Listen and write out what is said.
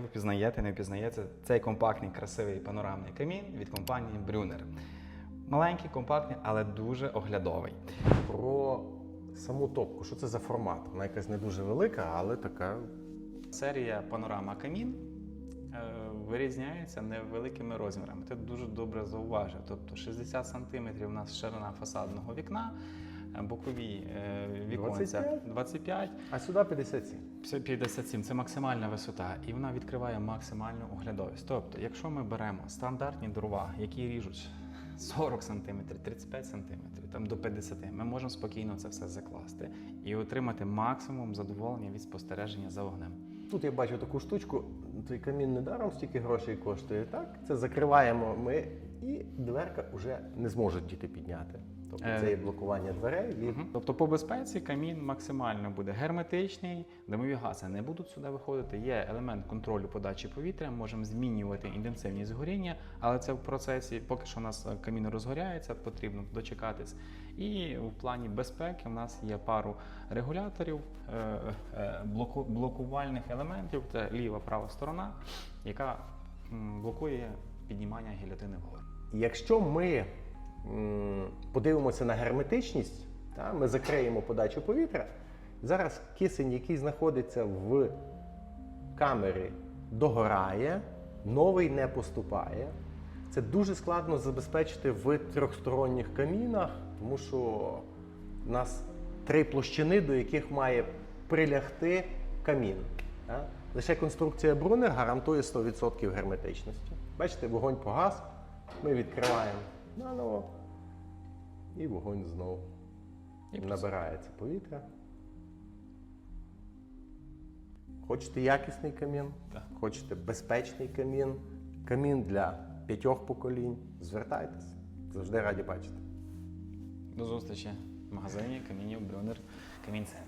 Ви впізнаєте, не впізнаєте, цей компактний, красивий панорамний камін від компанії Brunner. Маленький, компактний, але дуже оглядовий. Про саму топку, що це за формат? Вона якась не дуже велика, але така. Серія Панорама Камін вирізняється невеликими розмірами. Ти дуже добре зауважив. Тобто 60 см у нас ширина фасадного вікна, бокові віконця 25, А сюди 57. 57 – це максимальна висота, і вона відкриває максимальну оглядовість. Тобто, якщо ми беремо стандартні дрова, які ріжуть 40 см, 35 см, там до 50 ми можемо спокійно це все закласти і отримати максимум задоволення від спостереження за вогнем. Тут я бачу таку штучку, той камін недаром стільки грошей коштує, так? Це закриваємо ми, і дверка вже не зможуть діти підняти. Тобто це є блокування дверей від... Тобто по безпеці камін максимально буде герметичний, димові гази не будуть сюди виходити. Є елемент контролю подачі повітря, можемо змінювати інтенсивність горіння, але це в процесі, поки що у нас камін розгоряється, потрібно дочекатись. І в плані безпеки в нас є пару регуляторів, блокувальних елементів, це ліва, права сторона, яка блокує піднімання гільотини вгору. Якщо ми подивимося на герметичність, ми закриємо подачу повітря, зараз кисень, який знаходиться в камері, догорає, новий не поступає. Це дуже складно забезпечити в трьохсторонніх камінах, тому що у нас 3 площини, до яких має прилягти камін. Лише конструкція Brunner гарантує 100% герметичності. Бачите, вогонь погас, ми відкриваємо наново, і вогонь знову набирається повітря. Хочете якісний камін? Так. Хочете безпечний камін? Камін для 5 поколінь? Звертайтесь. Завжди раді бачити. До зустрічі в магазині камінів Brunner Камінцен.